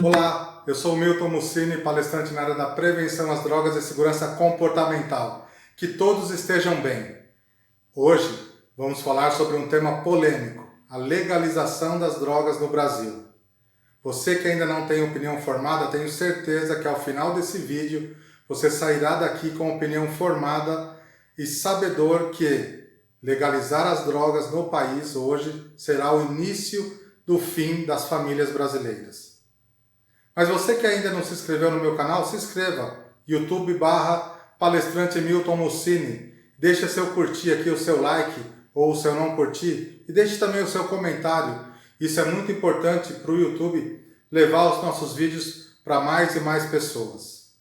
Olá, eu sou o Milton Mussini, palestrante na área da prevenção às drogas e segurança comportamental. Que todos estejam bem. Hoje vamos falar sobre um tema polêmico, a legalização das drogas no Brasil. Você que ainda não tem opinião formada, tenho certeza que ao final desse vídeo você sairá daqui com opinião formada e sabedor que legalizar as drogas no país hoje será o início do fim das famílias brasileiras. Mas você que ainda não se inscreveu no meu canal, se inscreva. YouTube/palestrante Milton Mussini. Deixe seu curtir aqui, o seu like ou o seu não curtir. E deixe também o seu comentário. Isso é muito importante para o YouTube levar os nossos vídeos para mais e mais pessoas.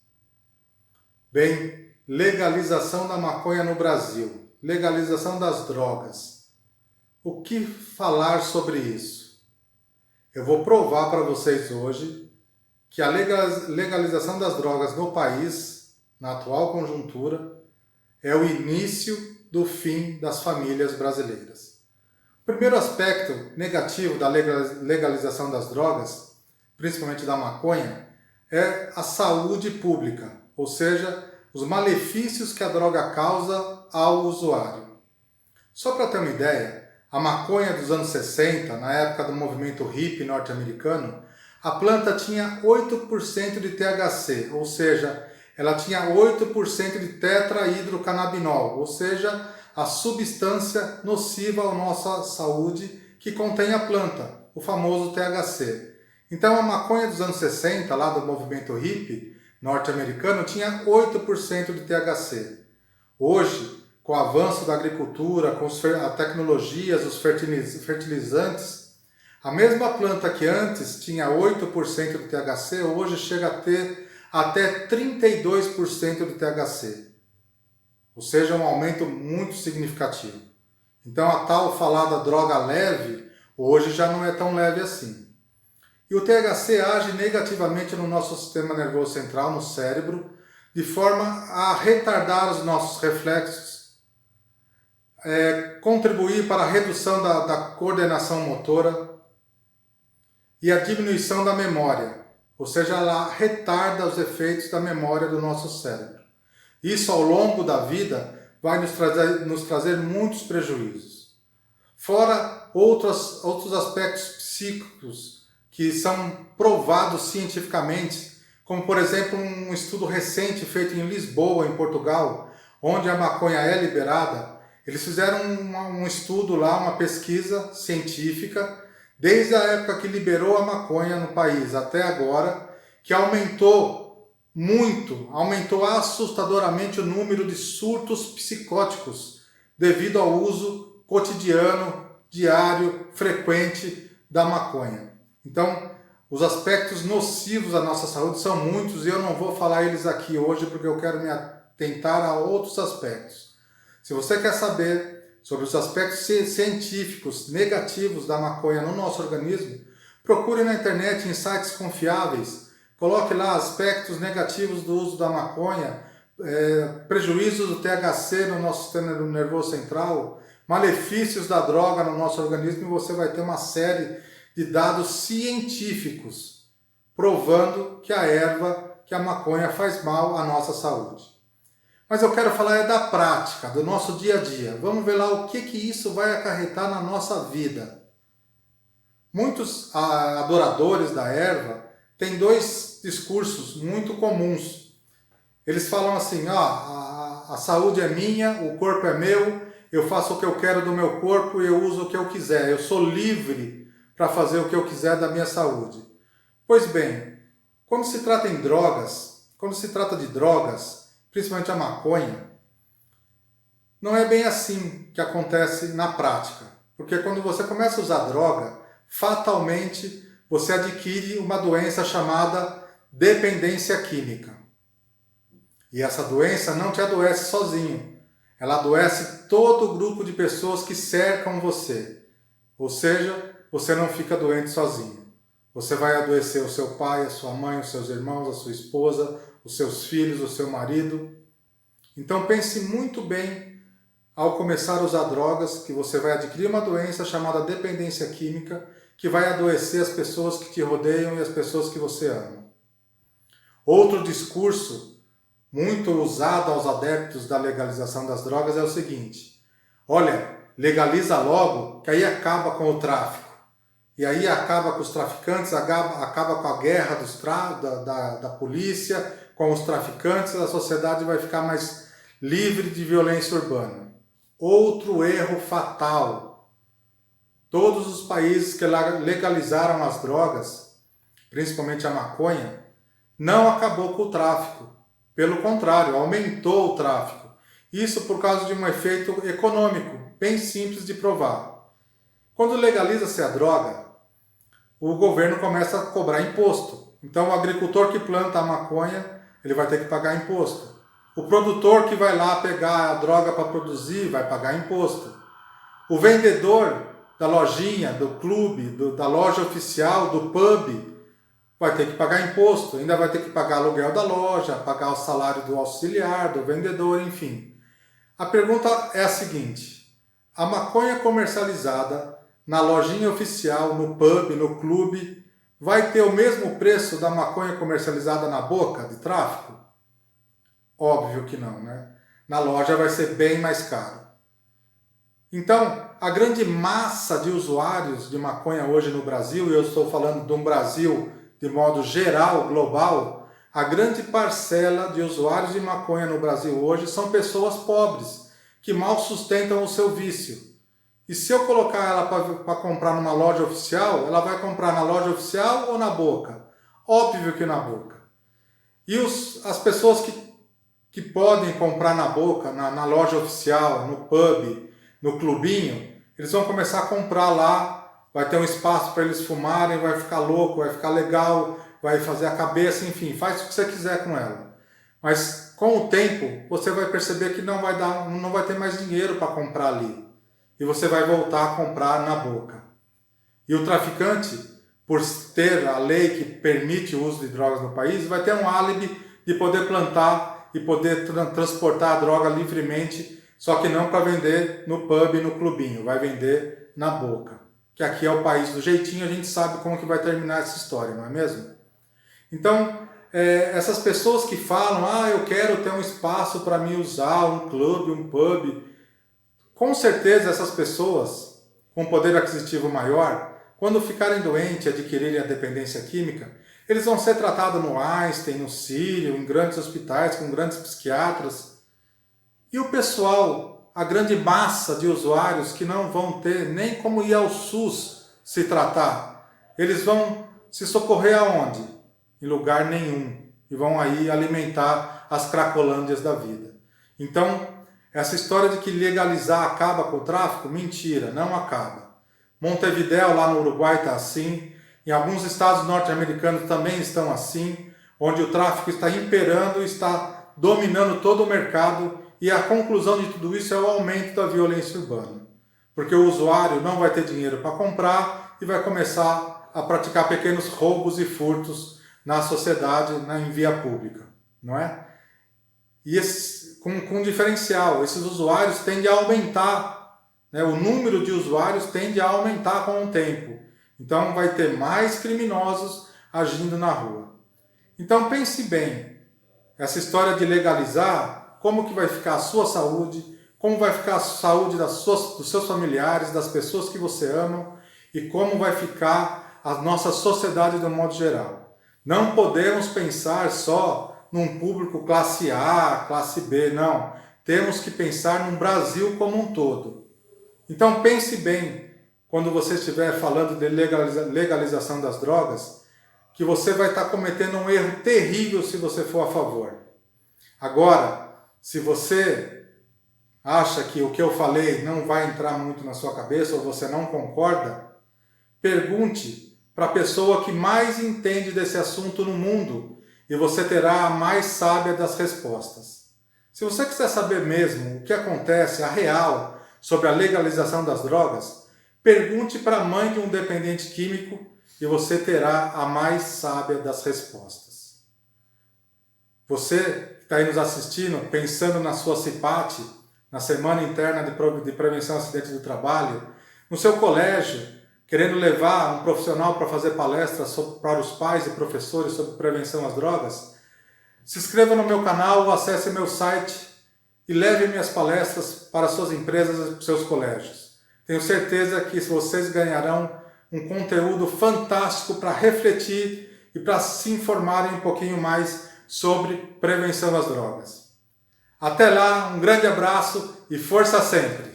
Bem, legalização da maconha no Brasil. Legalização das drogas. O que falar sobre isso? Eu vou provar para vocês hoje que a legalização das drogas no país, na atual conjuntura, é o início do fim das famílias brasileiras. O primeiro aspecto negativo da legalização das drogas, principalmente da maconha, é a saúde pública, ou seja, os malefícios que a droga causa ao usuário. Só para ter uma ideia, a maconha dos anos 60, na época do movimento hippie norte-americano, a planta tinha 8% de THC, ou seja, ela tinha 8% de tetrahidrocannabinol, ou seja, a substância nociva à nossa saúde que contém a planta, o famoso THC. Então a maconha dos anos 60, lá do movimento hippie norte-americano, tinha 8% de THC. Hoje, com o avanço da agricultura, com as tecnologias, os fertilizantes, a mesma planta que antes tinha 8% de THC, hoje chega a ter até 32% de THC. Ou seja, um aumento muito significativo. Então a tal falada droga leve, hoje já não é tão leve assim. E o THC age negativamente no nosso sistema nervoso central, no cérebro, de forma a retardar os nossos reflexos, contribuir para a redução da coordenação motora, e a diminuição da memória, ou seja, ela retarda os efeitos da memória do nosso cérebro. Isso ao longo da vida vai nos trazer muitos prejuízos. Fora outros aspectos psíquicos que são provados cientificamente, como por exemplo um estudo recente feito em Lisboa, em Portugal, onde a maconha é liberada. Eles fizeram um estudo lá, uma pesquisa científica, desde a época que liberou a maconha no país até agora, que aumentou assustadoramente o número de surtos psicóticos devido ao uso cotidiano, diário, frequente da maconha. Então, os aspectos nocivos à nossa saúde são muitos e eu não vou falar eles aqui hoje porque eu quero me atentar a outros aspectos. Se você quer saber sobre os aspectos científicos negativos da maconha no nosso organismo, procure na internet em sites confiáveis, coloque lá aspectos negativos do uso da maconha, prejuízos do THC no nosso sistema nervoso central, malefícios da droga no nosso organismo, e você vai ter uma série de dados científicos provando que a erva, que a maconha faz mal à nossa saúde. Mas eu quero falar da prática, do nosso dia a dia. Vamos ver lá o que isso vai acarretar na nossa vida. Muitos adoradores da erva têm dois discursos muito comuns. Eles falam assim, a saúde é minha, o corpo é meu, eu faço o que eu quero do meu corpo e eu uso o que eu quiser. Eu sou livre para fazer o que eu quiser da minha saúde. Pois bem, quando se trata de drogas, principalmente a maconha, não é bem assim que acontece na prática. Porque quando você começa a usar droga, fatalmente você adquire uma doença chamada dependência química. E essa doença não te adoece sozinho. Ela adoece todo o grupo de pessoas que cercam você. Ou seja, você não fica doente sozinho. Você vai adoecer o seu pai, a sua mãe, os seus irmãos, a sua esposa, os seus filhos, o seu marido. Então pense muito bem ao começar a usar drogas, que você vai adquirir uma doença chamada dependência química, que vai adoecer as pessoas que te rodeiam e as pessoas que você ama. Outro discurso muito usado aos adeptos da legalização das drogas é o seguinte: olha, legaliza logo, que aí acaba com o tráfico. E aí acaba com os traficantes, acaba com a guerra da polícia, com os traficantes, a sociedade vai ficar mais livre de violência urbana. Outro erro fatal. Todos os países que legalizaram as drogas, principalmente a maconha, não acabou com o tráfico. Pelo contrário, aumentou o tráfico. Isso por causa de um efeito econômico, bem simples de provar. Quando legaliza-se a droga, o governo começa a cobrar imposto. Então, o agricultor que planta a maconha, ele vai ter que pagar imposto. O produtor que vai lá pegar a droga para produzir, vai pagar imposto. O vendedor da lojinha, do clube, da loja oficial, do pub, vai ter que pagar imposto. Ainda vai ter que pagar aluguel da loja, pagar o salário do auxiliar, do vendedor, enfim. A pergunta é a seguinte: a maconha comercializada na lojinha oficial, no pub, no clube, vai ter o mesmo preço da maconha comercializada na boca de tráfico? Óbvio que não, né? Na loja vai ser bem mais caro. Então, a grande massa de usuários de maconha hoje no Brasil, e eu estou falando de um Brasil de modo geral, global, a grande parcela de usuários de maconha no Brasil hoje são pessoas pobres, que mal sustentam o seu vício. E se eu colocar ela para comprar numa loja oficial, ela vai comprar na loja oficial ou na boca? Óbvio que na boca. E as pessoas que podem comprar na boca, na loja oficial, no pub, no clubinho, eles vão começar a comprar lá, vai ter um espaço para eles fumarem, vai ficar louco, vai ficar legal, vai fazer a cabeça, enfim, faz o que você quiser com ela. Mas com o tempo, você vai perceber que não vai ter mais dinheiro para comprar ali. E você vai voltar a comprar na boca. E o traficante, por ter a lei que permite o uso de drogas no país, vai ter um álibi de poder plantar e poder transportar a droga livremente, só que não para vender no pub e no clubinho, vai vender na boca. Que aqui é o país do jeitinho, a gente sabe como que vai terminar essa história, não é mesmo? Então, essas pessoas que falam, eu quero ter um espaço para me usar, um clube, um pub, com certeza essas pessoas com poder aquisitivo maior, quando ficarem doentes e adquirirem a dependência química, eles vão ser tratados no Einstein, no Sírio, em grandes hospitais, com grandes psiquiatras. E o pessoal, a grande massa de usuários que não vão ter nem como ir ao SUS se tratar, eles vão se socorrer aonde? Em lugar nenhum. E vão aí alimentar as cracolândias da vida. Então, essa história de que legalizar acaba com o tráfico, mentira, não acaba. Montevidéu, lá no Uruguai, está assim. Em alguns estados norte-americanos também estão assim, onde o tráfico está imperando e está dominando todo o mercado. E a conclusão de tudo isso é o aumento da violência urbana. Porque o usuário não vai ter dinheiro para comprar e vai começar a praticar pequenos roubos e furtos na sociedade, em via pública, não é? E com diferencial, esses usuários tendem a aumentar, né? O número de usuários tende a aumentar com o tempo. Então vai ter mais criminosos agindo na rua. Então pense bem, essa história de legalizar, como que vai ficar a sua saúde, como vai ficar a saúde dos seus familiares, das pessoas que você ama e como vai ficar a nossa sociedade de um modo geral. Não podemos pensar só num público classe A, classe B, não. Temos que pensar no Brasil como um todo. Então pense bem, quando você estiver falando de legalização das drogas, que você vai estar cometendo um erro terrível se você for a favor. Agora, se você acha que o que eu falei não vai entrar muito na sua cabeça ou você não concorda, pergunte para a pessoa que mais entende desse assunto no mundo e você terá a mais sábia das respostas. Se você quiser saber mesmo o que acontece, a real, sobre a legalização das drogas, pergunte para a mãe de um dependente químico e você terá a mais sábia das respostas. Você que está aí nos assistindo, pensando na sua CIPAT, na Semana Interna de Prevenção a Acidentes do Trabalho, no seu colégio, querendo levar um profissional para fazer palestras para os pais e professores sobre prevenção às drogas, se inscreva no meu canal, acesse meu site e leve minhas palestras para suas empresas e para seus colégios. Tenho certeza que vocês ganharão um conteúdo fantástico para refletir e para se informarem um pouquinho mais sobre prevenção às drogas. Até lá, um grande abraço e força sempre!